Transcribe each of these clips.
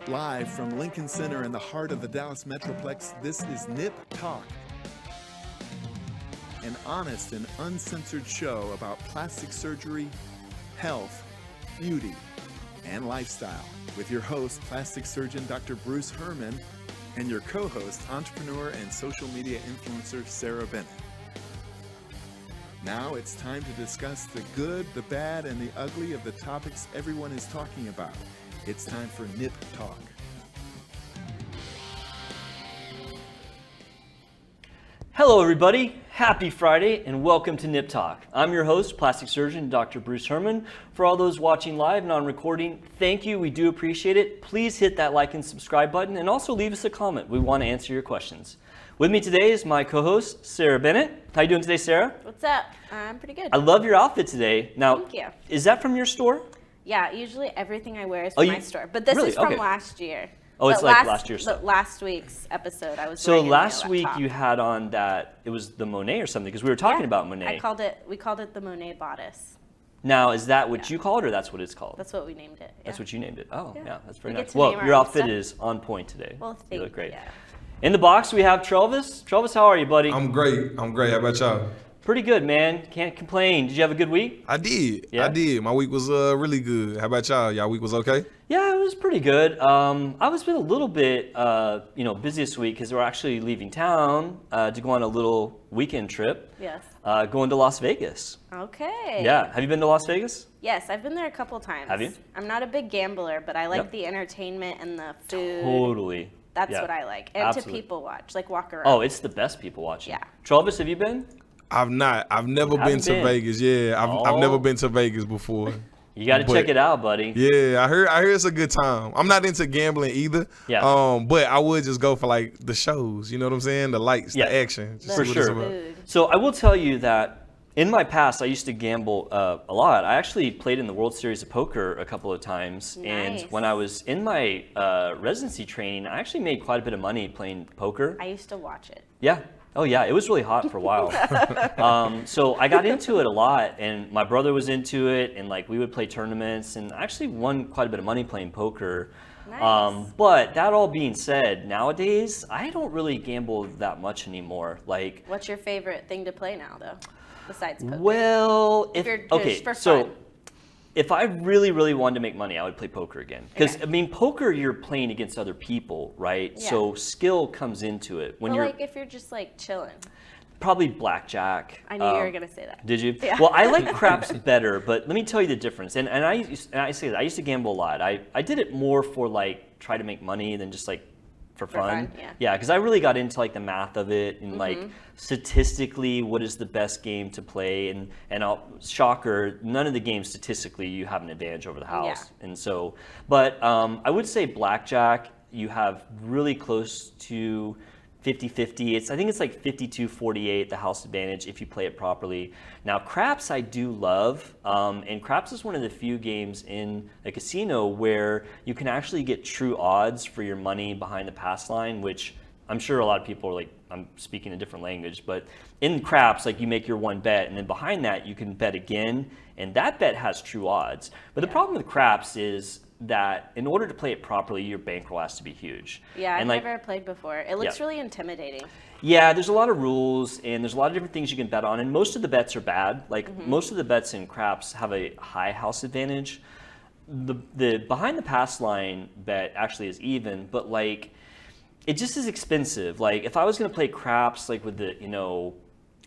Live from Lincoln Center in the heart of the Dallas Metroplex, this is Nip Talk, an honest and uncensored show about plastic surgery, health, beauty, and lifestyle with your host, plastic surgeon Dr. Bruce Hermann, and your co-host, entrepreneur and social media influencer Sarah Bennett. Now it's time to discuss the good, the bad, and the ugly of the topics everyone is talking about. It's time for Nip Talk. Hello everybody, happy Friday and welcome to Nip Talk. I'm your host, plastic surgeon Dr. Bruce Hermann. For all those watching live and on recording, thank you, we do appreciate it. Please hit that like and subscribe button and also leave us a comment. We want to answer your questions. With me today is my co-host, Sarah Bennett. How you doing today, Sarah? What's up? I'm pretty good. I love your outfit today. Now, Thank you. Is that from your store? Yeah, usually everything I wear is from my store. But this is from last year. Oh, it's like last year's stuff. Last week's episode, I was So wearing last week laptop. you had on that, it was the Monet or something, because we were talking about Monet. We called it the Monet bodice. Now, is that what you call it or that's what it's called? That's what we named it. Yeah. That's what you named it. Oh, yeah, that's very We get nice. to Well, name our your own outfit stuff. is on point today. Well, thank you look great. Yeah. In the box, we have Travis. Travis, how are you, buddy? I'm great. How about y'all? Pretty good, man. Can't complain. Did you have a good week? I did. Yeah? I did. My week was really good. How about y'all? Y'all week was okay? Yeah, it was pretty good. I was been a little bit, busy this week because we're actually leaving town to go on a little weekend trip. Yes. Going to Las Vegas. Okay. Yeah. Have you been to Las Vegas? Yes, I've been there a couple times. Have you? I'm not a big gambler, but I like the entertainment and the food. Totally. That's Yeah. what I like. And Absolutely. to people watch, like walk around. Oh, it's the best people watching. Yeah. Travis, have you been? I've not. I've never been haven't to been? Vegas. Yeah, I've Oh. never been to Vegas before. You got to But- check it out, buddy. Yeah, I heard it's a good time. I'm not into gambling either. Yeah. But I would just go for like the shows. You know what I'm saying? The lights, Yeah. the action. Just For see what it's sure. about. Food. So I will tell you that in my past, I used to gamble a lot. I actually played in the World Series of Poker a couple of times. Nice. And when I was in my residency training, I actually made quite a bit of money playing poker. I used to watch it. Yeah. Oh, yeah. It was really hot for a while. So I got into it a lot, and my brother was into it, and like we would play tournaments, and I actually won quite a bit of money playing poker. Nice. But that all being said, nowadays, I don't really gamble that much anymore. Like, What's your favorite thing to play now, though, besides poker? well, you're okay, just for so fun. if I really, really wanted to make money, I would play poker again. Because Okay. I mean, poker you're playing against other people, right? Yeah. So skill comes into it. When But you're like if you're just like chilling. probably blackjack. I knew you were gonna say that. Did you? Yeah. Well, I like craps better, but let me tell you the difference. And I say that I used to gamble a lot. I did it more for like try to make money than just like for fun. fun, yeah. Yeah, because I really got into like the math of it and like statistically what is the best game to play and shocker, none of the games statistically you have an advantage over the house. Yeah. And so, but I would say blackjack you have really close to 50-50. I think it's like 52-48, the house advantage if you play it properly. Now, craps I do love, and craps is one of the few games in a casino where you can actually get true odds for your money behind the pass line, which I'm sure a lot of people are like, I'm speaking a different language, but in craps, like you make your one bet, and then behind that you can bet again, and that bet has true odds. But the problem with craps is that in order to play it properly, your bankroll has to be huge. Yeah, and I've never played before. It looks Yeah. really intimidating. Yeah, there's a lot of rules and there's a lot of different things you can bet on, and most of the bets are bad. Like most of the bets in craps have a high house advantage. The behind the pass line bet actually is even, but like it just is expensive. Like if I was gonna play craps like with the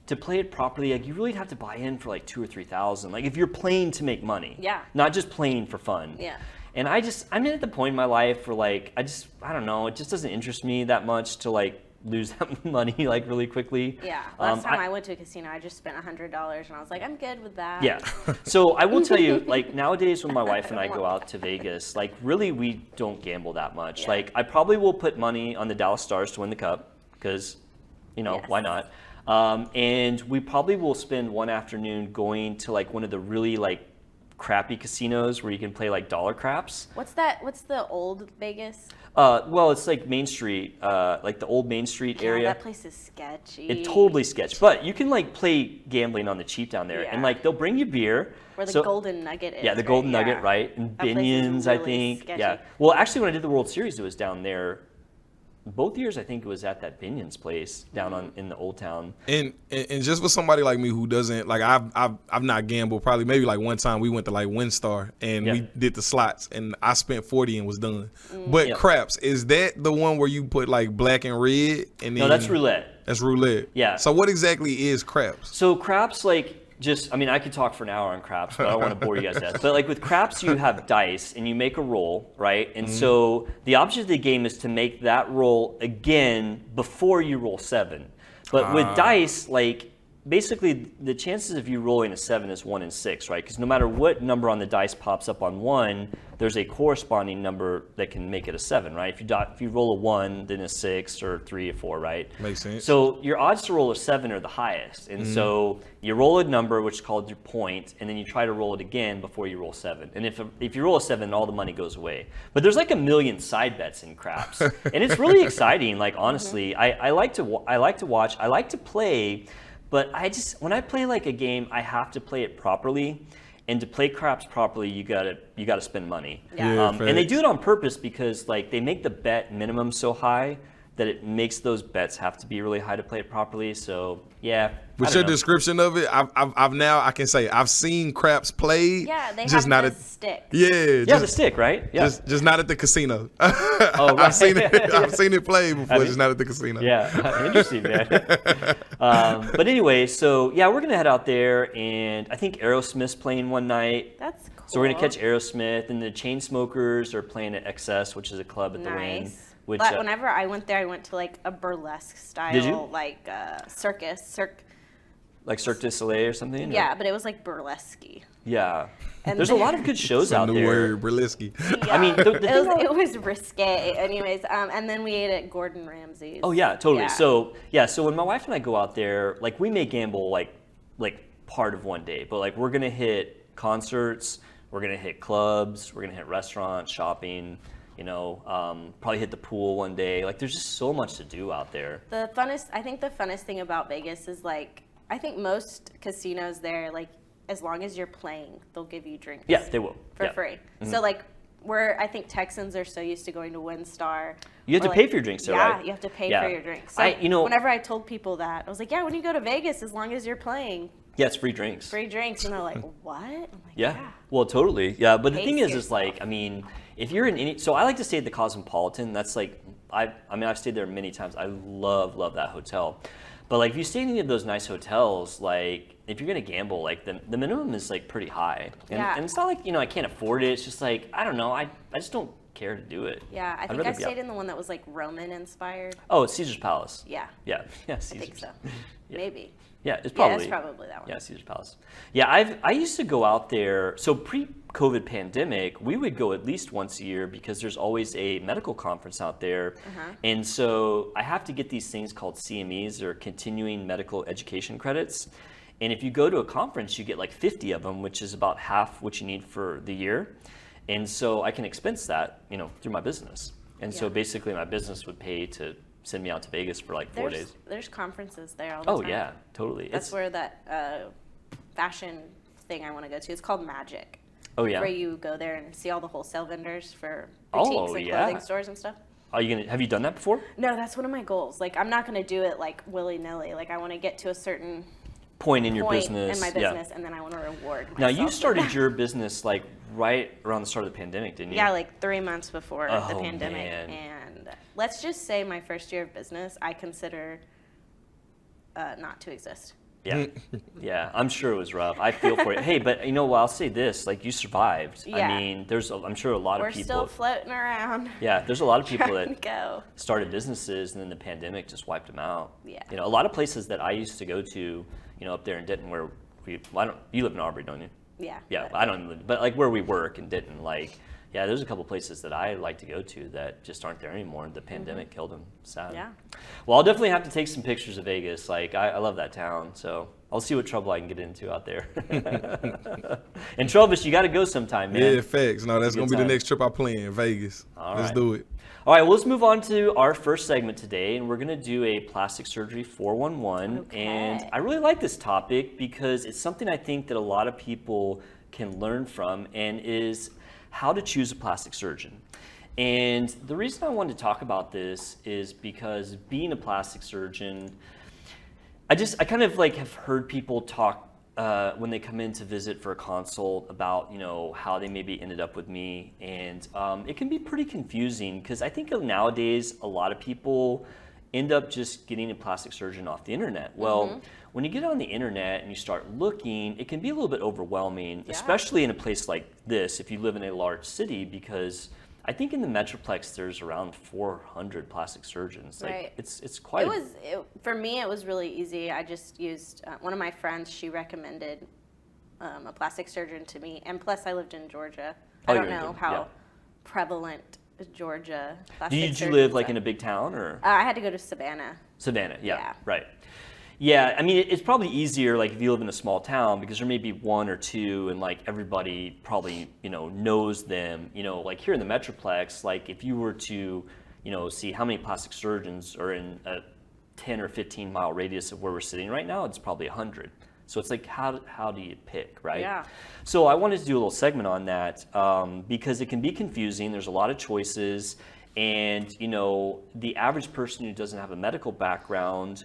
to play it properly, like you really have to buy in for like $2,000 or $3,000. Like if you're playing to make money, Yeah. not just playing for fun. Yeah. And I'm at the point in my life where like I don't know, it just doesn't interest me that much to like lose that money like really quickly. Yeah. Last time I went to a casino, I just spent $100, and I was like, I'm good with that. Yeah. So I will tell you, like nowadays when my wife and I go out to Vegas, like really we don't gamble that much. Yeah. Like I probably will put money on the Dallas Stars to win the cup because, Yes. why not? And we probably will spend one afternoon going to like one of the really like crappy casinos where you can play like dollar craps. What's that? What's the old Vegas? Well, it's like Main Street, like the old Main Street Yeah, area. that place is sketchy. It totally sketch, but you can like play gambling on the cheap down there, and Yeah. like they'll bring you beer. Where the Golden Nugget is. Yeah, the right? Golden Nugget, Yeah. right? And That place is Binions, I really think. sketchy. Yeah. Well, actually, when I did the World Series, it was down there. Both years, I think it was at that Binions place down in the Old Town. And just for somebody like me who doesn't like, I've not gambled. Probably maybe like one time we went to like WinStar and Yeah. we did the slots and I spent 40 and was done. But Yeah. craps, is that the one where you put like black and red and then No, that's roulette. That's roulette. Yeah. So what exactly is craps? So craps, like, I mean, I could talk for an hour on craps, but I don't want to bore you guys to death. But like with craps, you have dice and you make a roll, right? And so the object of the game is to make that roll again before you roll 7. But with dice, like, basically the chances of you rolling a 7 is 1 in 6, right? Because no matter what number on the dice pops up on 1, there's a corresponding number that can make it a 7, right? If you roll a 1, then a 6 or 3 or 4, right? Makes sense. So your odds to roll a 7 are the highest. And so you roll a number, which is called your point, and then you try to roll it again before you roll 7. And if you roll a 7, all the money goes away. But there's like a million side bets in craps. And it's really exciting, like, honestly. I like to watch, I like to play. But when I play like a game, I have to play it properly, and to play craps properly, you gotta spend money. Yeah. And they do it on purpose because like they make the bet minimum so high that it makes those bets have to be really high to play it properly. So yeah. With your description of it, I can say I've seen craps played. Yeah, they just have not the at stick. Yeah, the stick, right? Yeah. Just not at the casino. Oh, right. I've seen it played before, just not at the casino. Yeah, interesting, man. But anyway, so yeah, we're gonna head out there, and I think Aerosmith's playing one night. That's cool. So we're gonna catch Aerosmith, and the Chainsmokers are playing at XS, which is a club at the Wynn. Nice. Which, But whenever I went there, I went to like a burlesque style, Did you? like circus. like Cirque du Soleil or something? Yeah, but it was like burlesque. Yeah. And There's a lot of good shows out New there. word, burlesque. Yeah. I mean, the thing it was risque. Anyways, and then we ate at Gordon Ramsay's. Oh yeah, totally. Yeah. So when my wife and I go out there, like we may gamble like part of one day, but like we're gonna hit concerts, we're gonna hit clubs, we're gonna hit restaurants, shopping. Probably hit the pool one day. Like there's just so much to do out there. I think the funnest thing about Vegas is like, I think most casinos there, like as long as you're playing, they'll give you drinks. Yeah, they will. For Yeah. free. Mhm. So like, I think Texans are so used to going to WinStar. You have to pay for your drinks, though, yeah, right? you have to pay Yeah. for your drinks. So know- whenever I told people that, I was like, yeah, when you go to Vegas, as long as you're playing, Yeah, it's free drinks. free drinks. And they're like, what? I'm like, Yeah. Well, totally. Yeah, but the Pace thing is yourself. like, I mean, if you're in any, so I like to stay at the Cosmopolitan. That's like, I've stayed there many times. I love that hotel. But like, if you stay in any of those nice hotels, like, if you're gonna gamble, like the minimum is like pretty high. And it's not like, I can't afford it. It's just like, I don't know. I just don't care to do it. yeah, I I'd think rather I be out. stayed in the one that was like Roman inspired. Oh, it's Caesar's Palace. Yeah, Yeah, I Caesar's. think so. Yeah. Maybe. Yeah, it's Yeah, probably. it's probably that one. Yeah, Caesar's Palace. Yeah, I used to go out there. So pre-COVID pandemic, we would go at least once a year because there's always a medical conference out there, and so I have to get these things called CMEs, or continuing medical education credits. And if you go to a conference, you get like 50 of them, which is about half what you need for the year. And so I can expense that, through my business. And so Yeah. basically, my business would pay to send me out to Vegas for like 4 days. There's conferences there all the Oh time. yeah, totally. That's where that fashion thing I want to go to. It's called Magic. Oh yeah. Where you go there and see all the wholesale vendors for Oh, boutiques and yeah. clothing stores and stuff. Have you done that before? No, that's one of my goals. Like, I'm not going to do it like willy-nilly. Like, I want to get to a certain Point in your point business. in my yeah. business, and then I want to reward myself. Now you with started that. your business like right around the start of the pandemic, didn't you? Yeah, like 3 months before the Oh, pandemic. man. And let's just say my first year of business, I consider not to exist. Yeah. Yeah, I'm sure it was rough. I feel for you. Hey, but I'll say this, like you survived. Yeah. I mean, I'm sure a lot We're of people. still floating around. Yeah, there's a lot of people trying that to go. started businesses and then the pandemic just wiped them out. Yeah. A lot of places that I used to go to, up there in Denton where you live in Aubrey, don't you? Yeah. Yeah, but- I don't live, but like where we work in Denton, like, Yeah, there's a couple places that I like to go to that just aren't there anymore. The pandemic killed them. Sad. Yeah. Well, I'll definitely have to take some pictures of Vegas. Like, I love that town, so I'll see what trouble I can get into out there. And Trovis, you got to go sometime, man. Yeah, facts. No, that's going to be the time. next trip I plan, Vegas. Let's do it. All right, well, let's move on to our first segment today, and we're going to do a plastic surgery 411. Okay. And I really like this topic because it's something I think that a lot of people can learn from, and is how to choose a plastic surgeon. And the reason I wanted to talk about this is because being a plastic surgeon, I kind of like have heard people talk when they come in to visit for a consult about, you know, how they maybe ended up with me. And it can be pretty confusing because I think nowadays a lot of people end up just getting a plastic surgeon off the internet. Well, when you get on the internet and you start looking, it can be a little bit overwhelming, especially in a place like this if you live in a large city, because I think in the Metroplex there's around 400 plastic surgeons. Like, Right. It's quite. For me, it was really easy. I just used one of my friends. She recommended a plastic surgeon to me, and plus I lived in Georgia. I don't know how prevalent Georgia plastic Did you surgeons live like are. in a big town, or? I had to go to Savannah. Savannah, Yeah. right. Yeah, I mean, it's probably easier like if you live in a small town because there may be one or two and like everybody probably, you know, knows them. You know, like here in the Metroplex, like if you were to, you know, see how many plastic surgeons are in a 10 or 15 mile radius of where we're sitting right now, it's probably 100. So it's like, how do you pick, right? Yeah. So I wanted to do a little segment on that because it can be confusing. There's a lot of choices, and you know, the average person who doesn't have a medical background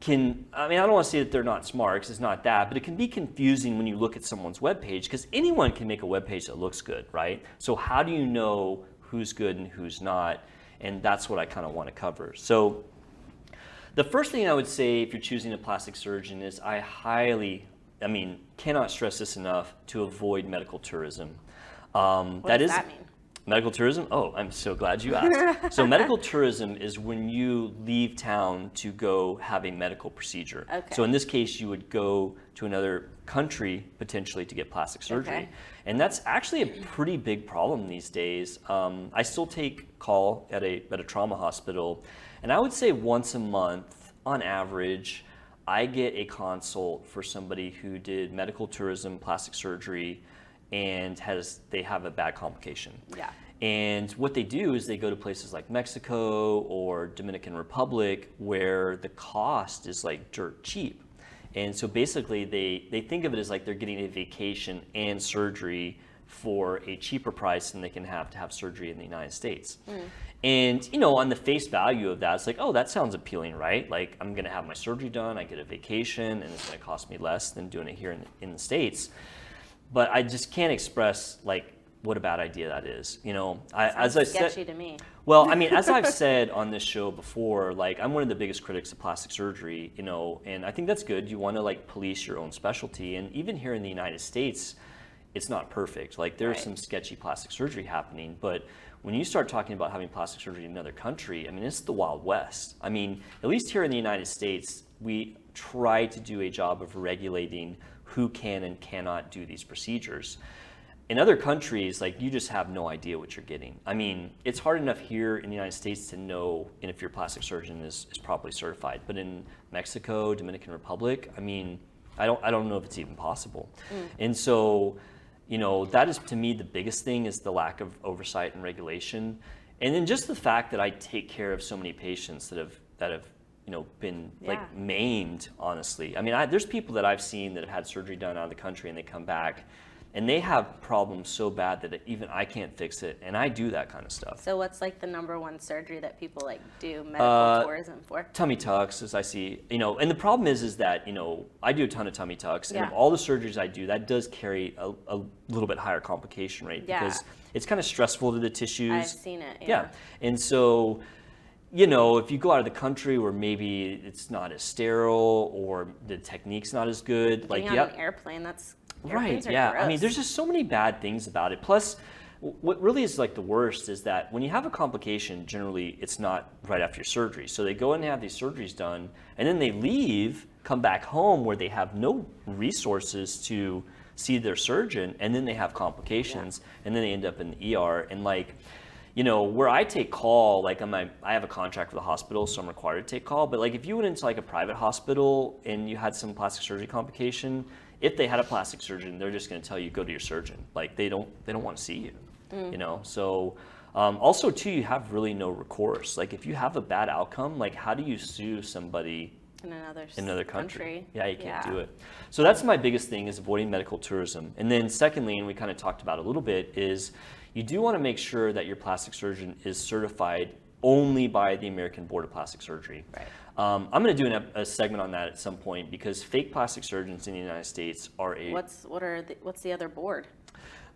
I don't want to say that they're not smart, because it's not that, but it can be confusing when you look at someone's webpage, because anyone can make a webpage that looks good, right? So how do you know who's good and who's not? And that's what I kind of want to cover. So the first thing I would say if you're choosing a plastic surgeon is cannot stress this enough, to avoid medical tourism. What does that mean? Medical tourism? Oh, I'm so glad you asked. So medical tourism is when you leave town to go have a medical procedure. Okay. So in this case, you would go to another country potentially to get plastic surgery. Okay. And that's actually a pretty big problem these days. I still take call at a trauma hospital, and I would say once a month, on average, I get a consult for somebody who did medical tourism, plastic surgery, and they have a bad complication. Yeah. And what they do is they go to places like Mexico or Dominican Republic, where the cost is like dirt cheap. And so basically they think of it as like they're getting a vacation and surgery for a cheaper price than they can have to have surgery in the United States. And you know, on the face value of that, it's like, oh, that sounds appealing, right? Like, I'm gonna have my surgery done, I get a vacation, and it's gonna cost me less than doing it here in the States. But I just can't express like what a bad idea that is. You know, as I said, sketchy to me. well, I mean, as I've said on this show before, like, I'm one of the biggest critics of plastic surgery, you know, and I think that's good. You want to like police your own specialty, and even here in the United States, it's not perfect. Like, there's some sketchy plastic surgery happening, but when you start talking about having plastic surgery in another country, I mean, it's the Wild West. I mean, at least here in the United States, we try to do a job of regulating who can and cannot do these procedures. In other countries, like, you just have no idea what you're getting. I mean, it's hard enough here in the United States to know if your plastic surgeon is properly certified. But in Mexico, Dominican Republic, I mean, I don't know if it's even possible. And so, you know, that is, to me, the biggest thing is the lack of oversight and regulation. And then just the fact that I take care of so many patients that have you know, been like maimed, honestly. I mean, there's people that I've seen that have had surgery done out of the country and they come back and they have problems so bad that even I can't fix it, and I do that kind of stuff. So what's like the #1 surgery that people like do medical tourism for? Tummy tucks, as I see, you know, and the problem is that, you know, I do a ton of tummy tucks, and Yeah. of all the surgeries I do, that does carry a little bit higher complication rate because it's kind of stressful to the tissues. I've seen it. Yeah, and so, you know, if you go out of the country where maybe it's not as sterile or the technique's not as good, like Being on an airplane, right, yeah. I mean, there's just so many bad things about it. Plus, what really is like the worst is that when you have a complication, generally it's not right after your surgery. So they go in and have these surgeries done, and then they leave, come back home where they have no resources to see their surgeon, and then they have complications, and then they end up in the ER. And like, you know, where I take call, like I have a contract with the hospital, so I'm required to take call. But like, if you went into like a private hospital and you had some plastic surgery complication, if they had a plastic surgeon, they're just going to tell you go to your surgeon. Like they don't want to see you, you know. So also too, you have really no recourse. Like if you have a bad outcome, like how do you sue somebody in another country? Yeah, you can't do it. So that's my biggest thing, is avoiding medical tourism. And then secondly, and we kind of talked about it a little bit, is you do want to make sure that your plastic surgeon is certified only by the American Board of Plastic Surgery. Right. I'm going to do a segment on that at some point, because fake plastic surgeons in the United States are What's the other board?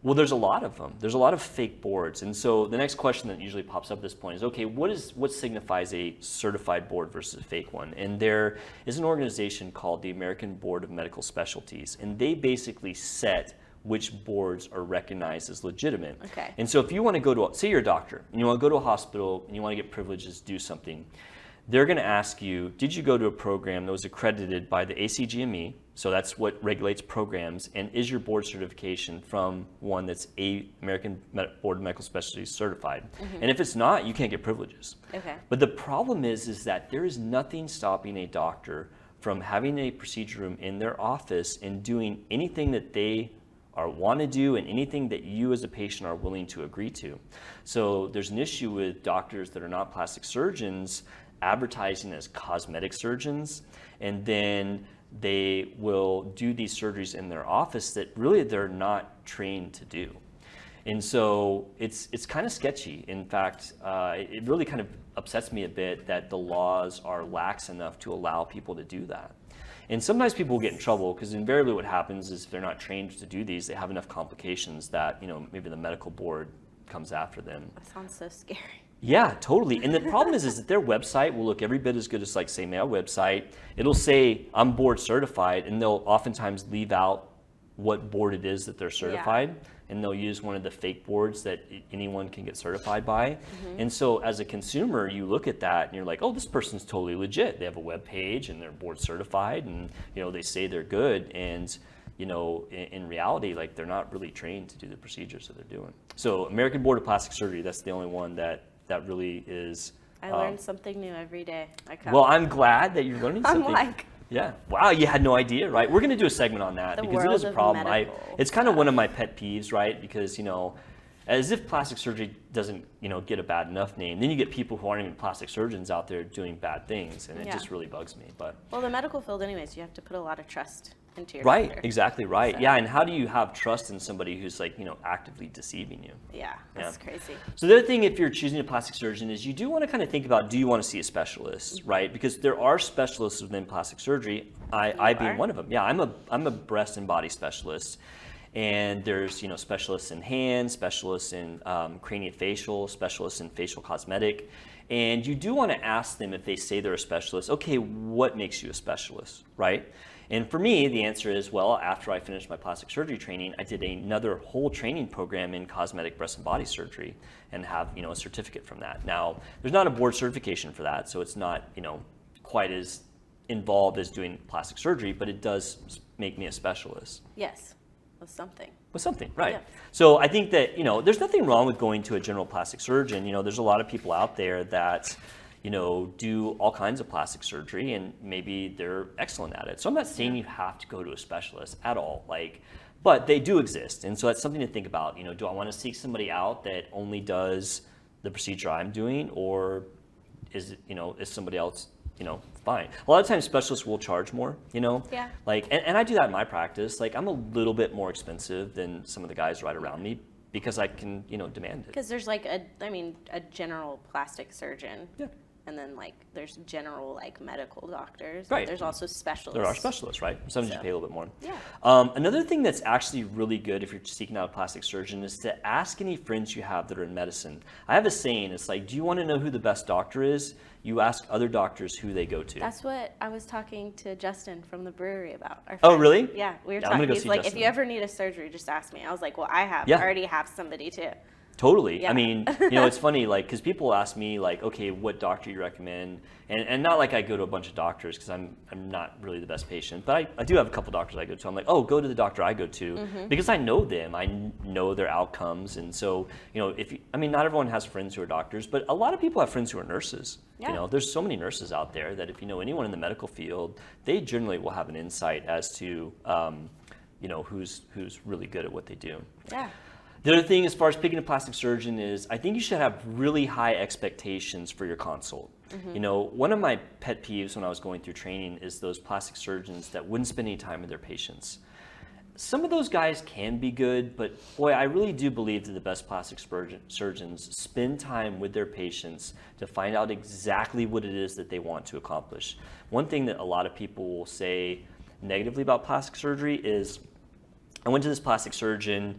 Well, there's a lot of them. There's a lot of fake boards. And so the next question that usually pops up at this point is, okay, what signifies a certified board versus a fake one? And there is an organization called the American Board of Medical Specialties, and they basically set which boards are recognized as legitimate. Okay. And so if you want to go to, say you're a doctor, and you want to go to a hospital, and you want to get privileges to do something, they're going to ask you, did you go to a program that was accredited by the ACGME? So that's what regulates programs. And is your board certification from one that's American Board of Medical Specialties certified? Mm-hmm. And if it's not, you can't get privileges. Okay. But the problem is that there is nothing stopping a doctor from having a procedure room in their office and doing anything that they want to do, and anything that you as a patient are willing to agree to. So there's an issue with doctors that are not plastic surgeons advertising as cosmetic surgeons, and then they will do these surgeries in their office that really they're not trained to do. And so it's kind of sketchy. In fact, it really kind of upsets me a bit that the laws are lax enough to allow people to do that. And sometimes people will get in trouble, because invariably what happens is if they're not trained to do these, they have enough complications that, you know, maybe the medical board comes after them. That sounds so scary. Yeah, totally. And the problem is that their website will look every bit as good as, like, say, my website. It'll say I'm board certified, and they'll oftentimes leave out what board it is that they're certified. Yeah. And they'll use one of the fake boards that anyone can get certified by. Mm-hmm. And so as a consumer, you look at that and you're like, oh, this person's totally legit. They have a web page and they're board certified, and, you know, they say they're good. And, you know, in reality, like, they're not really trained to do the procedures that they're doing. So American Board of Plastic Surgery, that's the only one that really is. I learn something new every day. Well, I'm glad that you're learning something. I'm like, yeah. Wow, you had no idea, right? We're going to do a segment on that, because it is a problem. It's kind of one of my pet peeves, right? Because, you know, as if plastic surgery doesn't, you know, get a bad enough name, then you get people who aren't even plastic surgeons out there doing bad things, and it just really bugs me. But well, the medical field, anyways, you have to put a lot of trust into your right, doctor. Exactly right. So. Yeah, and how do you have trust in somebody who's, like, you know, actively deceiving you? Yeah, that's crazy. So the other thing, if you're choosing a plastic surgeon, is you do want to kind of think about, do you want to see a specialist, mm-hmm. right? Because there are specialists within plastic surgery. I being one of them. Yeah, I'm a breast and body specialist. And there's, you know, specialists in hands, specialists in craniofacial, specialists in facial cosmetic. And you do want to ask them, if they say they're a specialist, okay, what makes you a specialist, right? And for me, the answer is, well, after I finished my plastic surgery training, I did another whole training program in cosmetic breast and body surgery, and have, you know, a certificate from that. Now, there's not a board certification for that, so it's not, you know, quite as involved as doing plastic surgery, but it does make me a specialist. Yes. With something. With something, right. Yeah. So I think that, you know, there's nothing wrong with going to a general plastic surgeon. You know, there's a lot of people out there that, you know, do all kinds of plastic surgery, and maybe they're excellent at it. So I'm not saying you have to go to a specialist at all, like, but they do exist. And so that's something to think about. You know, do I want to seek somebody out that only does the procedure I'm doing, or is it, you know, is somebody else, you know, fine. A lot of times specialists will charge more, you know? Yeah. Like, and I do that in my practice. Like, I'm a little bit more expensive than some of the guys right around me, because I can, you know, demand it. Because there's like a general plastic surgeon. Yeah. And then, like, there's general, like, medical doctors. Right. There's also specialists. There are specialists, right? Sometimes you pay a little bit more. Yeah. Another thing that's actually really good if you're seeking out a plastic surgeon is to ask any friends you have that are in medicine. I have a saying. It's like, do you want to know who the best doctor is? You ask other doctors who they go to. That's what I was talking to Justin from the brewery about. Our friend. Oh, really? Yeah, we were I'm talking. gonna go He's see like, Justin. If you ever need a surgery, just ask me. I was like, well, I already have somebody too. Totally. Yeah. I mean, you know, it's funny, like, because people ask me, like, okay, what doctor you recommend? And not like I go to a bunch of doctors, because I'm not really the best patient, but I do have a couple doctors I go to. I'm like, oh, go to the doctor I go to, because I know them. I know their outcomes. And so, you know, I mean, not everyone has friends who are doctors, but a lot of people have friends who are nurses. Yeah. You know, there's so many nurses out there that if you know anyone in the medical field, they generally will have an insight as to, you know, who's really good at what they do. Yeah. The other thing, as far as picking a plastic surgeon, is I think you should have really high expectations for your consult. You know, one of my pet peeves when I was going through training is those plastic surgeons that wouldn't spend any time with their patients. Some of those guys can be good, but boy, I really do believe that the best plastic surgeons spend time with their patients to find out exactly what it is that they want to accomplish. One thing that a lot of people will say negatively about plastic surgery is, I went to this plastic surgeon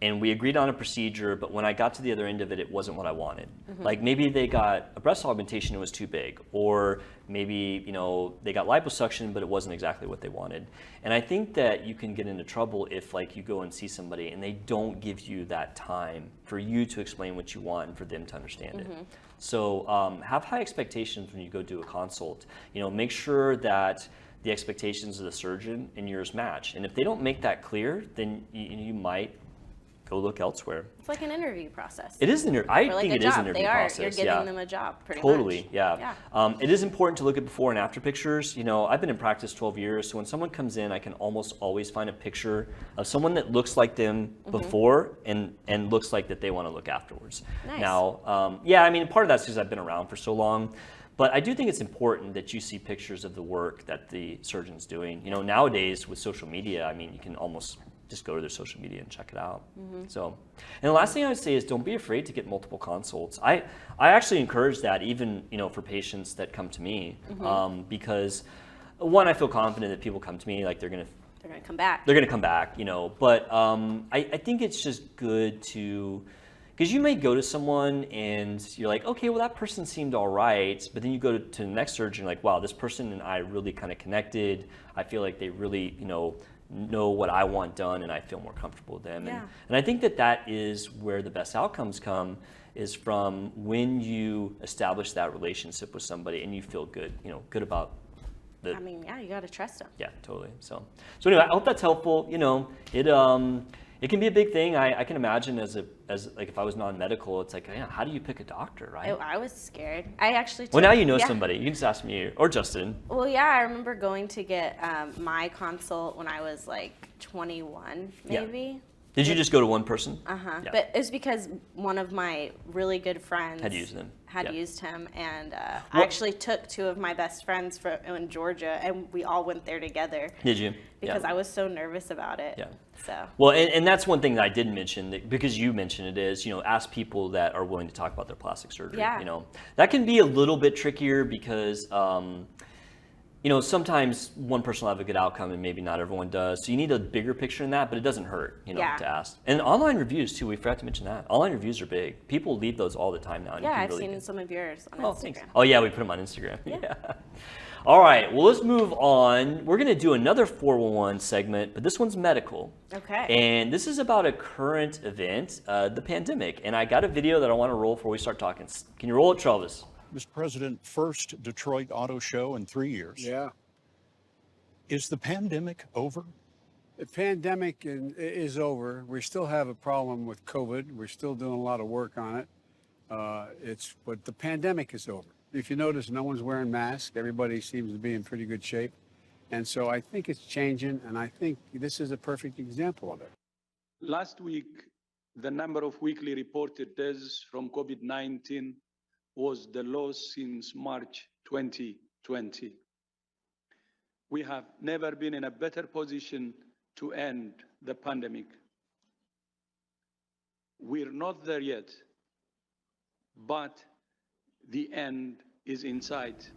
and we agreed on a procedure, but when I got to the other end of it, it wasn't what I wanted. Like maybe they got a breast augmentation, it was too big, or maybe, you know, they got liposuction, but it wasn't exactly what they wanted. And I think that you can get into trouble if, like, you go and see somebody and they don't give you that time for you to explain what you want and for them to understand it. So have high expectations when you go do a consult. You know, make sure that the expectations of the surgeon and yours match. And if they don't make that clear, then you might go look elsewhere. It's like an interview process. It is I Or like think a it is job. an interview They are. process. You're giving them a job, pretty Totally, much. yeah. It is important to look at before and after pictures. You know, I've been in practice 12 years, so when someone comes in, I can almost always find a picture of someone that looks like them before and looks like that they want to look afterwards. Nice. Now, yeah, I mean, part of that's because I've been around for so long. But I do think it's important that you see pictures of the work that the surgeon's doing. You know, nowadays with social media, I mean, you can almost just go to their social media and check it out. So, and the last thing I would say is don't be afraid to get multiple consults. I actually encourage that, even, you know, for patients that come to me, because one, I feel confident that people come to me, like they're gonna come back. They're gonna come back, you know. But I think it's just good to, because you may go to someone and you're like, okay, well, that person seemed all right, but then you go to the next surgeon, like, wow, this person and I really kind of connected. I feel like they really, you know what I want done, and I feel more comfortable with them. Yeah. And I think that is where the best outcomes come, is from when you establish that relationship with somebody and you feel good, you know, good about the. I mean, yeah, you got to trust them. Yeah, totally. So anyway, I hope that's helpful. You know, it can be a big thing. I can imagine as like if I was non-medical, it's like, yeah, how do you pick a doctor, right? I was scared. I actually Well, now you know somebody. You can just ask me or Justin. Well, yeah, I remember going to get my consult when I was like 21, maybe. Yeah. Did you just go to one person? Uh-huh. Yeah. But it was because one of my really good friends Had used him. Had Yeah. used him, and I Well- actually took two of my best friends in Georgia, and we all went there together. Did you? Because Yeah. I was so nervous about it. Yeah. So. Well, and that's one thing that I didn't mention, that, because you mentioned it, is, you know, ask people that are willing to talk about their plastic surgery. Yeah. You know, that can be a little bit trickier because, you know, sometimes one person will have a good outcome and maybe not everyone does. So you need a bigger picture in that, but it doesn't hurt, you know, Yeah. to ask. And online reviews too, we forgot to mention that. Online reviews are big. People leave those all the time now. And you Yeah, can I've really seen get- some of yours on Oh, Instagram. thanks. Oh yeah, we put them on Instagram. Yeah. All right, well, let's move on. We're gonna do another 411 segment, but this one's medical. Okay. And this is about a current event, the pandemic. And I got a video that I want to roll before we start talking. Can you roll it, Travis? Mr. President, first Detroit auto show in 3 years. Yeah. Is the pandemic over? The pandemic is over. We still have a problem with COVID. We're still doing a lot of work on it. But the pandemic is over. If you notice, no one's wearing masks. Everybody seems to be in pretty good shape. And so I think it's changing, and I think this is a perfect example of it. Last week, the number of weekly reported deaths from COVID-19 was the lowest since March 2020. We have never been in a better position to end the pandemic. We're not there yet, but the end is in sight.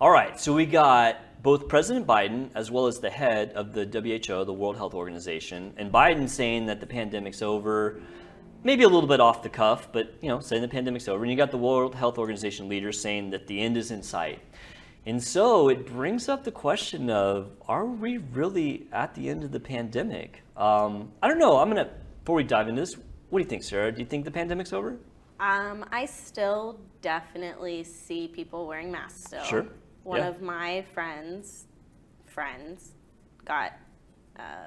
All right, so we got both President Biden as well as the head of the WHO, the World Health Organization, and Biden saying that the pandemic's over, maybe a little bit off the cuff, but, you know, saying the pandemic's over. And you got the World Health Organization leaders saying that the end is in sight. And so it brings up the question of, are we really at the end of the pandemic? I don't know. Before we dive into this, What do you think, Sarah? Do you think the pandemic's over? I still definitely see people wearing masks still. Sure. One Yeah. of my friends got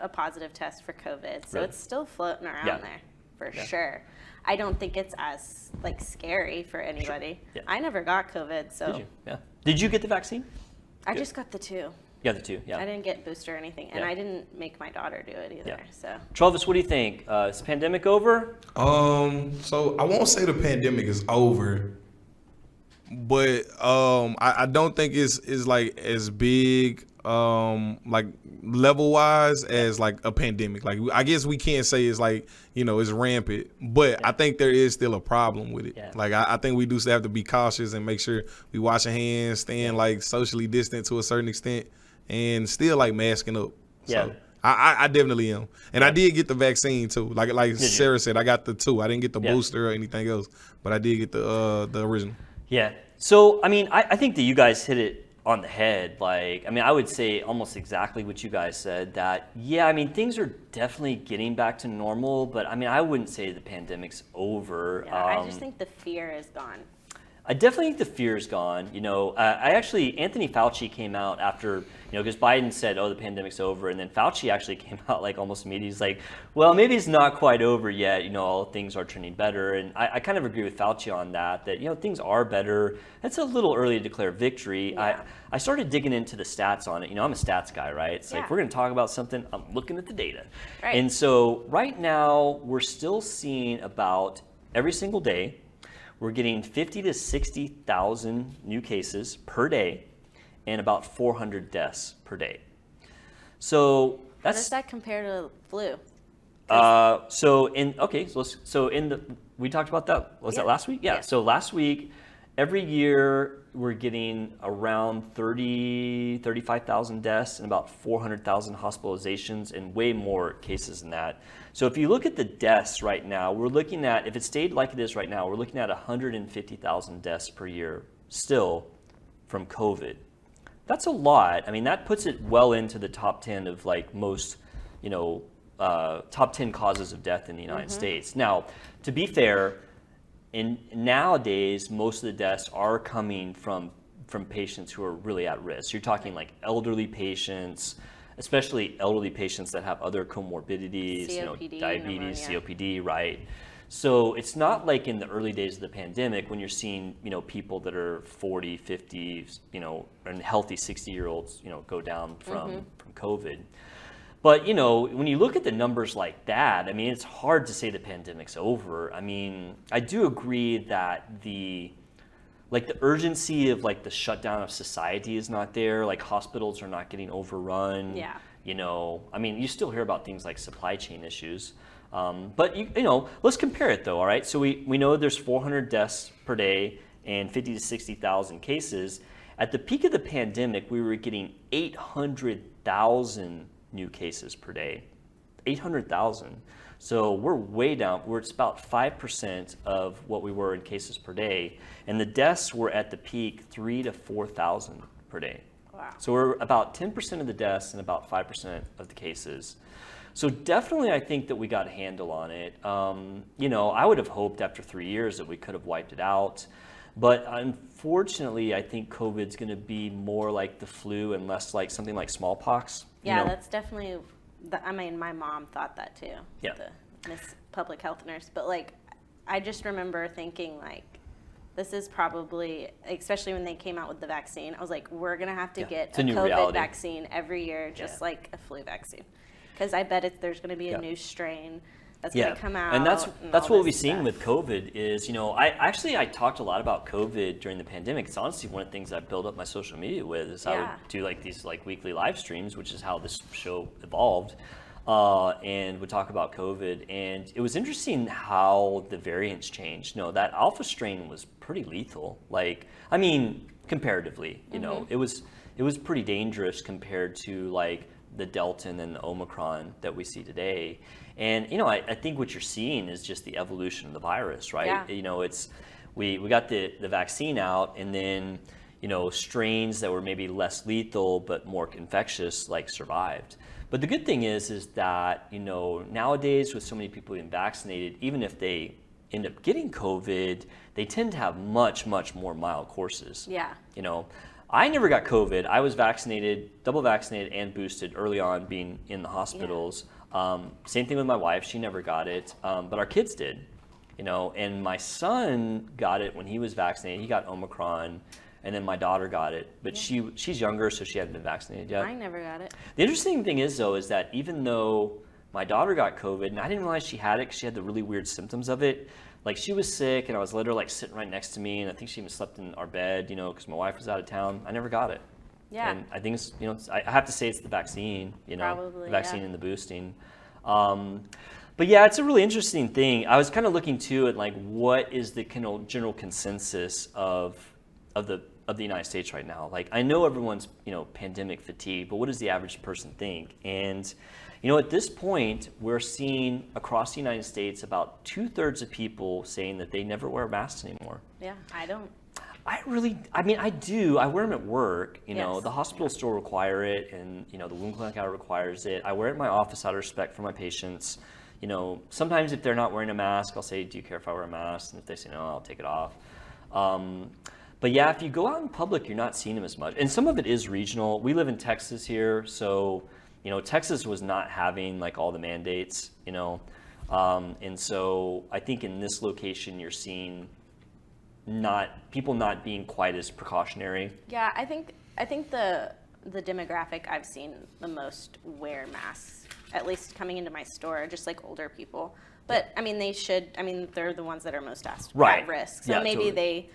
a positive test for COVID, so Really? it's still floating around Yeah. there for Yeah. sure. I don't think it's as like scary for anybody. Yeah. I never got COVID, so Did you? Yeah. Did you get the vaccine? I Good. just got the 2. Yeah, the 2. Yeah. I didn't get booster or anything, and Yeah. I didn't make my daughter do it either. Yeah. So Travis, what do you think? Is the pandemic over? So I won't say the pandemic is over, but I don't think it's like as big like level wise as like a pandemic. Like I guess we can't say it's like, you know, it's rampant, but I think there is still a problem with it. Yeah. Like I think we do still have to be cautious and make sure we wash our hands, staying like socially distant to a certain extent, and still like masking up. Yeah. So I definitely am. And I did get the vaccine too. Like Sarah said, I got the 2. I didn't get the booster or anything else, but I did get the original. Yeah. So, I mean, I think that you guys hit it on the head. Like, I mean, I would say almost exactly what you guys said, that, yeah, I mean, things are definitely getting back to normal, but I mean, I wouldn't say the pandemic's over. yeah, I just think the fear is gone. I definitely think the fear is gone. You know, Anthony Fauci came out after, you know, because Biden said, oh, the pandemic's over. And then Fauci actually came out like almost immediately. He's like, well, maybe it's not quite over yet. You know, all things are trending better. And I kind of agree with Fauci on that, you know, things are better. It's a little early to declare victory. Yeah. I started digging into the stats on it. You know, I'm a stats guy, right? It's like, Yeah. we're going to talk about something, I'm looking at the data. Right. And so right now, we're still seeing about every single day, we're getting 50 to 60,000 new cases per day and about 400 deaths per day. So How does that's that compare to flu? we talked about that. Was Yeah. that last week? Yeah. Yeah. So last week, every year we're getting around 35,000 deaths and about 400,000 hospitalizations and way more cases than that. So if you look at the deaths right now, we're looking at, if it stayed like it is right now, we're looking at 150,000 deaths per year still from COVID. That's a lot. I mean, that puts it well into the top 10 of like most, you know, top 10 causes of death in the United States. Now, to be fair, nowadays, most of the deaths are coming from patients who are really at risk. You're talking like elderly patients, especially elderly patients that have other comorbidities, you know, COPD, diabetes, pneumonia. COPD, right? So it's not like in the early days of the pandemic when you're seeing, you know, people that are 40, 50, you know, and healthy 60-year-olds, you know, go down from COVID. But, you know, when you look at the numbers like that, I mean, it's hard to say the pandemic's over. I mean, I do agree that the urgency of like the shutdown of society is not there. Like hospitals are not getting overrun. Yeah. You know, I mean, you still hear about things like supply chain issues. But, you know, let's compare it though, all right? So we know there's 400 deaths per day and 50 to 60,000 cases. At the peak of the pandemic, we were getting 800,000 new cases per day. 800,000. So we're way down. It's about 5% of what we were in cases per day. And the deaths were at the peak 3,000 to 4,000 per day. Wow. So we're about 10% of the deaths and about 5% of the cases. So definitely I think that we got a handle on it. You know, I would have hoped after 3 years that we could have wiped it out. But unfortunately, I think COVID's going to be more like the flu and less like something like smallpox. Yeah, you know? that's definitely. I mean, my mom thought that too. Yeah. The Miss Public Health Nurse, but like, I just remember thinking like, this is probably, especially when they came out with the vaccine. I was like, we're gonna have to get it's a a new COVID reality. vaccine every year, just Yeah. like a flu vaccine, because I bet there's gonna be a Yeah. new strain that's Yeah, gonna come out. and that's all what we've this seen stuff. with COVID is, you know, I talked a lot about COVID during the pandemic. It's honestly one of the things I built up my social media with is I Yeah. would do like these like weekly live streams, which is how this show evolved, and would talk about COVID. And it was interesting how the variants changed. No, that alpha strain was pretty lethal. Like, I mean, comparatively, you know, it was pretty dangerous compared to like the Delta and then the Omicron that we see today. And, you know, I think what you're seeing is just the evolution of the virus, right? Yeah. You know, we got the vaccine out, and then, you know, strains that were maybe less lethal but more infectious like survived. But the good thing is that, you know, nowadays with so many people being vaccinated, even if they end up getting COVID, they tend to have much, much more mild courses. Yeah. You know, I never got COVID. I was vaccinated, double vaccinated and boosted early on being in the hospitals. Same thing with my wife. She never got it, but our kids did, you know, and my son got it when he was vaccinated. He got Omicron. And then my daughter got it, but she's younger, so she hadn't been vaccinated yet. I never got it. The interesting thing is, though, is that even though my daughter got COVID, and I didn't realize she had it because she had the really weird symptoms of it. Like, she was sick, and I was let her, like, sitting right next to me, and I think she even slept in our bed, you know, because my wife was out of town. I never got it. Yeah. And I think it's, you know, I have to say it's the vaccine, you know, Probably, the vaccine and the boosting. But yeah, it's a really interesting thing. I was kind of looking too at like what is the kind of general consensus of the United States right now. Like, I know everyone's, you know, pandemic fatigue, but what does the average person think? And, you know, at this point, we're seeing across the United States about 2/3 of people saying that they never wear masks anymore. Yeah, I don't. I mean, I do. I wear them at work. You know, Yes. the hospital still require it, and, you know, the wound clinic requires it. I wear it in my office out of respect for my patients. You know, sometimes if they're not wearing a mask, I'll say, do you care if I wear a mask? And if they say no, I'll take it off. But yeah, if you go out in public, you're not seeing them as much. And some of it is regional. We live in Texas here, so, you know, Texas was not having like all the mandates, you know. And so I think in this location, you're seeing people not being quite as precautionary. Yeah, I think the demographic I've seen the most wear masks, at least coming into my store, are just like older people. But I mean, they're the ones that are most at risk. So Yeah, maybe totally.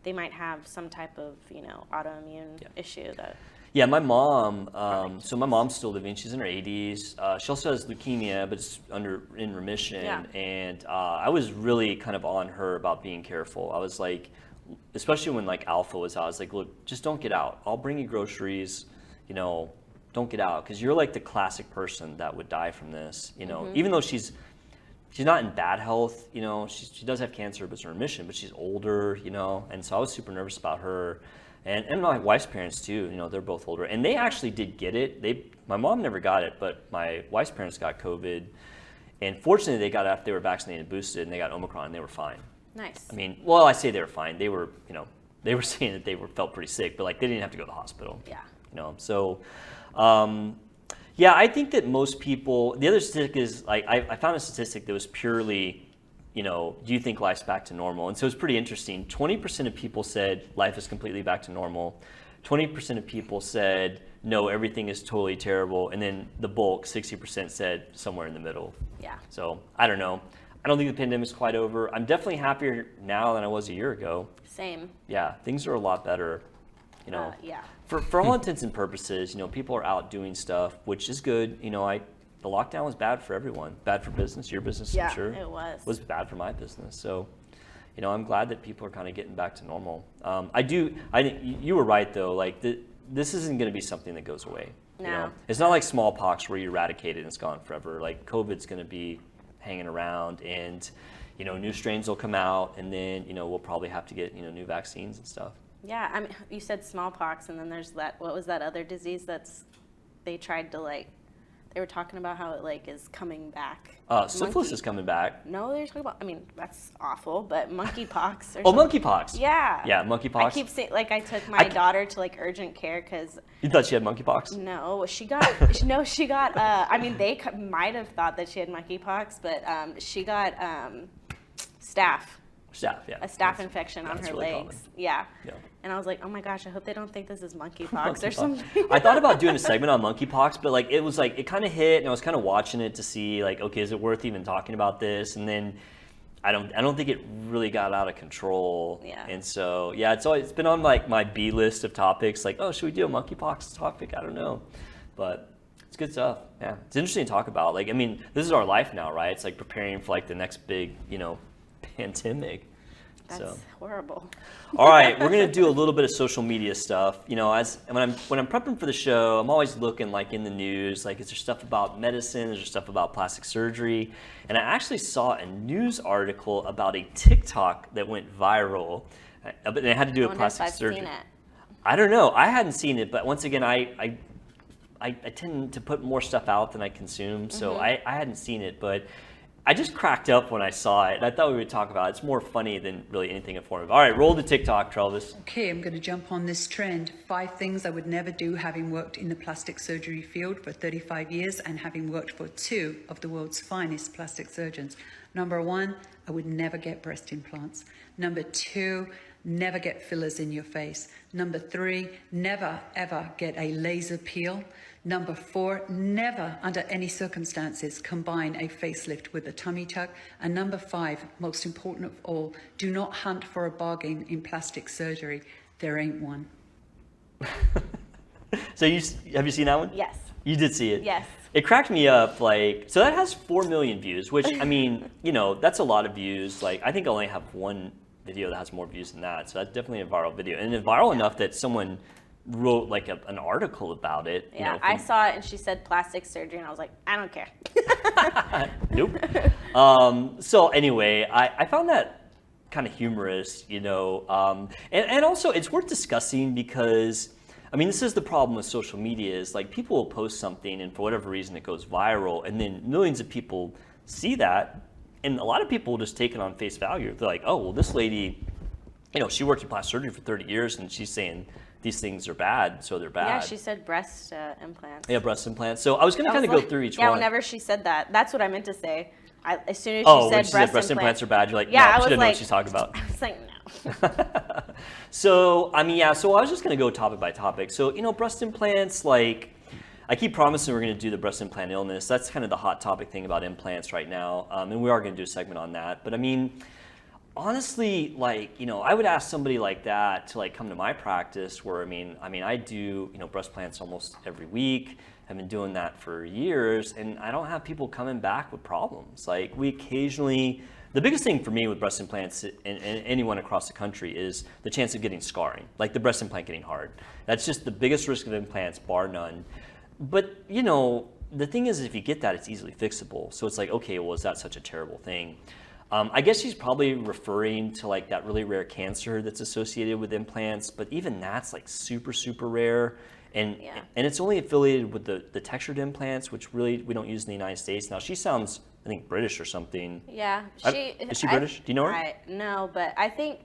they might have some type of, you know, autoimmune issue that. Yeah, my mom, so my mom's still living. She's in her 80s. She also has leukemia, but it's in remission. Yeah. And I was really kind of on her about being careful. I was like, especially when like Alpha was out, I was like, look, just don't get out. I'll bring you groceries, you know, don't get out. Because you're like the classic person that would die from this, you know, even though she's not in bad health, you know, she does have cancer, but it's in remission, but she's older, you know, and so I was super nervous about her. And my wife's parents too, you know, they're both older, and they actually did get it. My mom never got it, but my wife's parents got COVID, and fortunately they got it after they were vaccinated and boosted, and they got Omicron, and they were fine. Nice. I mean, well, I say they were fine. They were, you know, they were saying that they felt pretty sick, but like they didn't have to go to the hospital. Yeah. You know, so, yeah, I think that most people. The other statistic is like I found a statistic that was purely, you know, do you think life's back to normal? And so it's pretty interesting. 20% of people said life is completely back to normal. 20% of people said no, everything is totally terrible. And then the bulk, 60%, said somewhere in the middle. Yeah. So I don't know. I don't think the pandemic's quite over. I'm definitely happier now than I was a year ago. Same. Yeah, things are a lot better. You know, Yeah. for all intents and purposes, you know, people are out doing stuff, which is good. You know, the lockdown was bad for everyone. Bad for business, your business, Yeah, I'm sure. it was. Was bad for my business. So, you know, I'm glad that people are kind of getting back to normal. I think you were right though. Like this isn't going to be something that goes away. No. You know? It's not like smallpox where you eradicate it and it's gone forever. Like COVID's going to be hanging around, and, you know, new strains will come out, and then, you know, we'll probably have to get, you know, new vaccines and stuff. Yeah, I mean, you said smallpox, and then there's that. What was that other disease they tried to like? They were talking about how it like is coming back. Syphilis is coming back. No, they're talking about. I mean, that's awful, but monkeypox. Oh, monkeypox. Yeah. Yeah, monkeypox. I keep saying, like, I took my daughter to like urgent care because. You thought she had monkeypox? No, she got. She got. I mean, they might have thought that she had monkeypox, but she got staph. Staph, yeah. A staph infection on her really legs. common. Yeah. Yeah. And I was like, oh my gosh, I hope they don't think this is monkeypox or something. I thought about doing a segment on monkeypox, but like it kind of hit, and I was kind of watching it to see like, okay, is it worth even talking about this? And then I don't think it really got out of control. Yeah. And so yeah, it's been on like my B list of topics. Like, oh, should we do a monkeypox topic? I don't know, but it's good stuff. Yeah, it's interesting to talk about. Like, I mean, this is our life now, right? It's like preparing for like the next big, you know, pandemic. That's horrible. All right, we're gonna do a little bit of social media stuff. You know, when I'm prepping for the show, I'm always looking like in the news, like is there stuff about medicine? Is there stuff about plastic surgery? And I actually saw a news article about a TikTok that went viral, but it had to do with plastic surgery. I've seen it. I don't know. I hadn't seen it, but once again, I I tend to put more stuff out than I consume, so I hadn't seen it, but I just cracked up when I saw it. I thought we would talk about it. It's more funny than really anything informative. All right, roll the TikTok, Travis. Okay, I'm going to jump on this trend. 5 things I would never do, having worked in the plastic surgery field for 35 years and having worked for 2 of the world's finest plastic surgeons. Number 1, I would never get breast implants. Number 2, never get fillers in your face. Number 3, never ever get a laser peel. Number 4, never under any circumstances combine a facelift with a tummy tuck. And number 5, most important of all, do not hunt for a bargain in plastic surgery. There ain't one. So have you seen that one? Yes. You did see it? Yes. It cracked me up, like, so that has 4 million views, which, I mean, you know, that's a lot of views. Like, I think I only have one video that has more views than that, so that's definitely a viral video. And it's viral enough that someone wrote, like, an article about it. Yeah, you know, I saw it and she said plastic surgery, and I was like, I don't care. Nope. So anyway, I found that kind of humorous, you know, and also it's worth discussing because, I mean, this is the problem with social media is like people will post something and for whatever reason it goes viral and then millions of people see that and a lot of people will just take it on face value. They're like, oh, well, this lady, you know, she worked in plastic surgery for 30 years and she's saying these things are bad, so they're bad. Yeah, she said breast implants. Yeah, breast implants. So I was going to kind of go through each one. Yeah, whenever she said that, that's what I meant to say. As soon as when she said breast implants are bad, you're like, yeah, no, she didn't know what she's talking about. I was like, no. So, I mean, yeah, so I was just going to go topic by topic. So, you know, breast implants, like, I keep promising we're going to do the breast implant illness. That's kind of the hot topic thing about implants right now. And we are going to do a segment on that. But I mean, honestly, like, you know, I would ask somebody like that to like come to my practice where, I mean, I do, you know, breast implants almost every week. I've been doing that for years and I don't have people coming back with problems. Like we occasionally, the biggest thing for me with breast implants and anyone across the country is the chance of getting scarring, like the breast implant getting hard. That's just the biggest risk of implants, bar none. But, you know, the thing is if you get that, it's easily fixable. So it's like, okay, well, is that such a terrible thing? I guess she's probably referring to like that really rare cancer that's associated with implants, but even that's like super, super rare. And it's only affiliated with the textured implants, which really we don't use in the United States. Now, she sounds, I think, British or something. Yeah. Is she British? Do you know her? No, but I think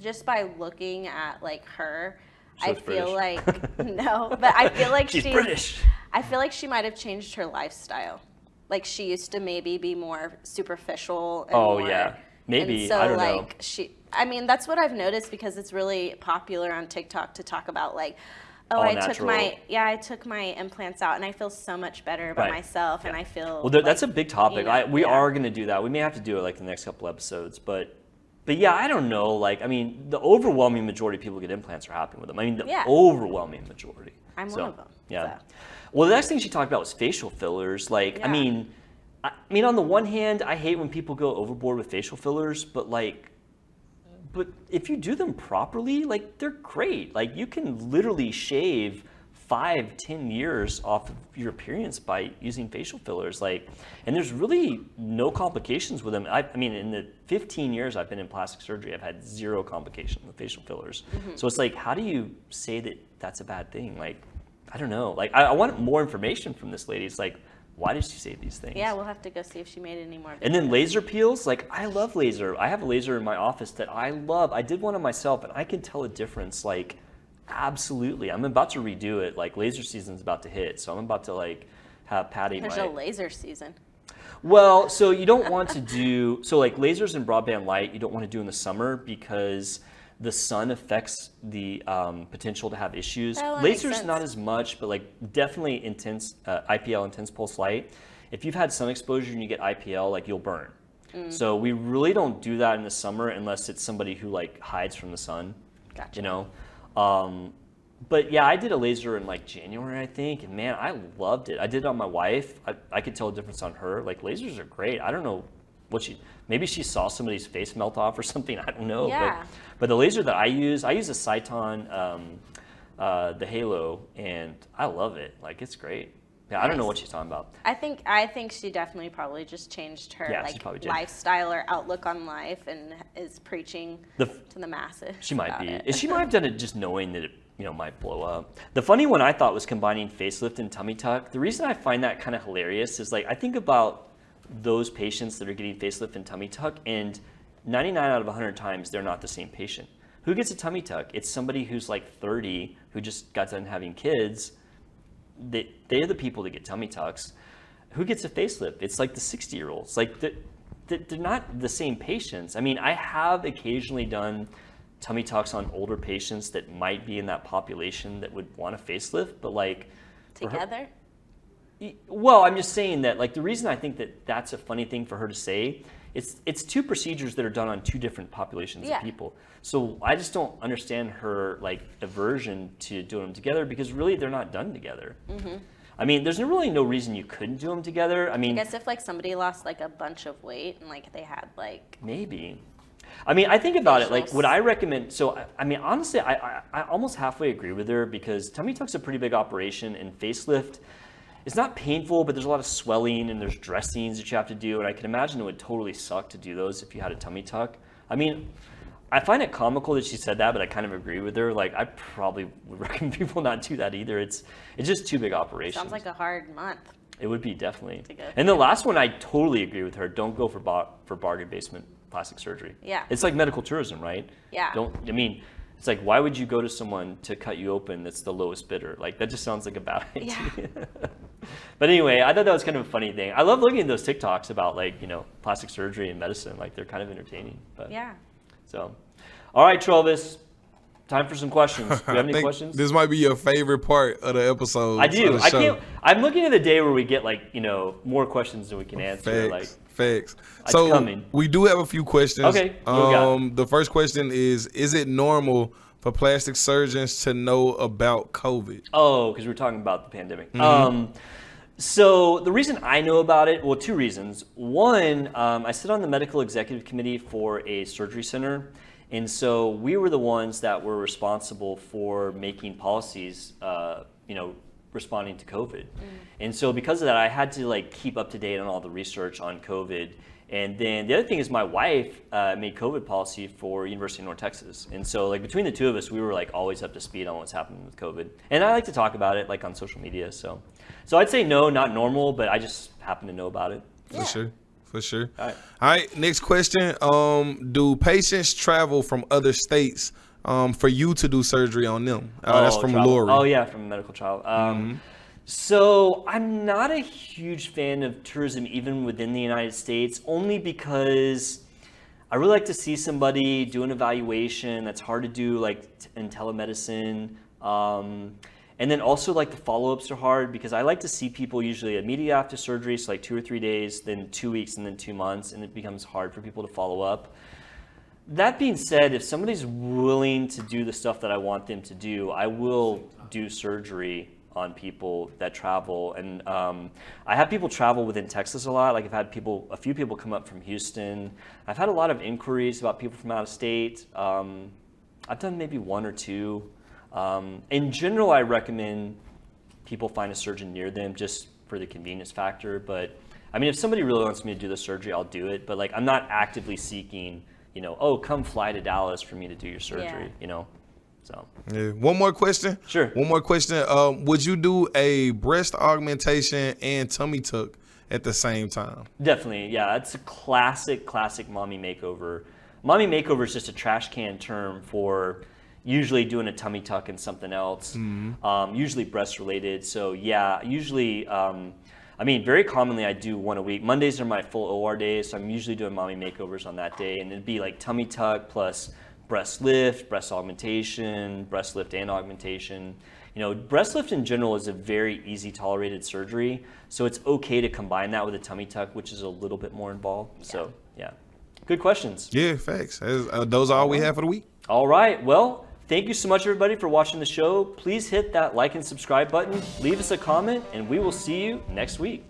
just by looking at like her, So I feel like, no, but I feel like she's British. I feel like she might have changed her lifestyle. Like she used to maybe be more superficial. And more, yeah. Maybe, and so, I don't like, know. I mean, that's what I've noticed because it's really popular on TikTok to talk about like, oh, All I natural. took my implants out and I feel so much better about myself and I feel well, that's a big topic. You know, We are going to do that. We may have to do it like in the next couple episodes, but yeah, I don't know. Like, I mean, the overwhelming majority of people who get implants are happy with them. I mean, the overwhelming majority. I'm one of them. Yeah. So. Well, the next thing she talked about was facial fillers. Like, I mean, on the one hand, I hate when people go overboard with facial fillers, but if you do them properly, like they're great. Like you can literally shave 5-10 years off of your appearance by using facial fillers. Like, and there's really no complications with them. I mean, in the 15 years I've been in plastic surgery, I've had 0 complications with facial fillers. Mm-hmm. So it's like, how do you say that that's a bad thing? Like, I don't know. Like, I want more information from this lady. It's like, why did she say these things? Yeah, we'll have to go see if she made any more videos. And then laser peels, like I love laser. I have a laser in my office that I love. I did one on myself and I can tell a difference, like absolutely. I'm about to redo it. Like laser season's about to hit. So I'm about to like have Patty. There's a laser season. Well, so you don't want to do, so like lasers and broadband light, you don't want to do in the summer because the sun affects the potential to have issues. Lasers not as much, but like definitely intense IPL, intense pulse light. If you've had sun exposure and you get IPL, like you'll burn. So we really don't do that in the summer unless it's somebody who like hides from the sun. Gotcha. You know, but yeah, I did a laser in like January, I think, and man, I loved it. I did it on my wife. I could tell a difference on her. Like lasers are great. I don't know what maybe she saw somebody's face melt off or something. I don't know. Yeah. But the laser that I use a Cyton, the Halo, and I love it. Like it's great. Yeah, I don't know what she's talking about. I think she definitely probably just changed her Yeah, she probably did. lifestyle or outlook on life and is preaching to the masses. She might about be. it. She might have done it just knowing that it might blow up. The funny one I thought was combining facelift and tummy tuck. The reason I find that kind of hilarious is like I think about those patients that are getting facelift and tummy tuck, and 99 out of 100 times they're not the same patient. Who gets a tummy tuck? It's somebody who's like 30 who just got done having kids. They're the people that get tummy tucks. Who gets a facelift? It's like the 60-year-olds. Like they're not the same patients. I mean, I have occasionally done tummy tucks on older patients that might be in that population that would want a facelift, but like Together? Well, I'm just saying that like the reason I think that that's a funny thing for her to say, it's two procedures that are done on two different populations of people. So I just don't understand her like aversion to doing them together, because really they're not done together. Mm-hmm. I mean, there's really no reason you couldn't do them together. I mean, I guess if like somebody lost like a bunch of weight and like they had like maybe. I mean, I think about it, like, would I recommend, so, I mean, honestly, I almost halfway agree with her, because tummy tuck's a pretty big operation, and facelift, it's not painful, but there's a lot of swelling, and there's dressings that you have to do, and I can imagine it would totally suck to do those if you had a tummy tuck. I mean, I find it comical that she said that, but I kind of agree with her. Like, I probably would recommend people not do that either. It's just two big operations. Sounds like a hard month. It would be, definitely. And the last one, I totally agree with her. Don't go for bargain basement plastic surgery. Yeah. It's like medical tourism, right? Yeah. I mean, it's like, why would you go to someone to cut you open that's the lowest bidder? Like, that just sounds like a bad idea. Yeah. But anyway, I thought that was kind of a funny thing. I love looking at those TikToks about like, plastic surgery and medicine. Like, they're kind of entertaining. But yeah. So, all right, Travis. Time for some questions. Do you have any questions? This might be your favorite part of the episode. I do. I'm looking at the day where we get like, more questions than we can answer. Facts. So coming. We do have a few questions. Okay. The first question is it normal for plastic surgeons to know about COVID? Oh, because we're talking about the pandemic. Mm-hmm. So the reason I know about it, well, two reasons. One, I sit on the medical executive committee for a surgery center. And so we were the ones that were responsible for making policies, responding to COVID. And so because of that, I had to like keep up to date on all the research on COVID. And then the other thing is my wife made COVID policy for University of North Texas. And so like between the two of us, we were like always up to speed on what's happening with COVID. And I like to talk about it like on social media. So I'd say no, not normal, but I just happen to know about it. For sure. All right. Next question. Do patients travel from other states for you to do surgery on them? That's from Lori. Oh, yeah, from Medical Travel. So I'm not a huge fan of tourism even within the United States, only because I really like to see somebody do an evaluation. That's hard to do like in telemedicine. And then also like the follow-ups are hard, because I like to see people usually immediately after surgery, so like 2 or 3 days, then 2 weeks, and then 2 months, and it becomes hard for people to follow up. That being said, if somebody's willing to do the stuff that I want them to do, I will do surgery on people that travel. And I have people travel within Texas a lot. Like I've had a few people come up from Houston. I've had a lot of inquiries about people from out of state. I've done maybe 1 or 2. In general, I recommend people find a surgeon near them just for the convenience factor. But I mean, if somebody really wants me to do the surgery, I'll do it. But like, I'm not actively seeking, come fly to Dallas for me to do your surgery, So. Yeah. One more question. Sure. One more question. Would you do a breast augmentation and tummy tuck at the same time? Definitely. Yeah. It's a classic mommy makeover. Mommy makeover is just a trash can term for usually doing a tummy tuck and something else, usually breast related. So yeah, usually, very commonly I do 1 a week. Mondays are my full OR days, so I'm usually doing mommy makeovers on that day, and it'd be like tummy tuck plus breast lift, breast augmentation, breast lift and augmentation. Breast lift in general is a very easy tolerated surgery, so it's okay to combine that with a tummy tuck, which is a little bit more involved. Yeah. So yeah, good questions. Yeah, facts. Those are all we have for the week. All right, well, thank you so much, everybody, for watching the show. Please hit that like and subscribe button, leave us a comment, and we will see you next week.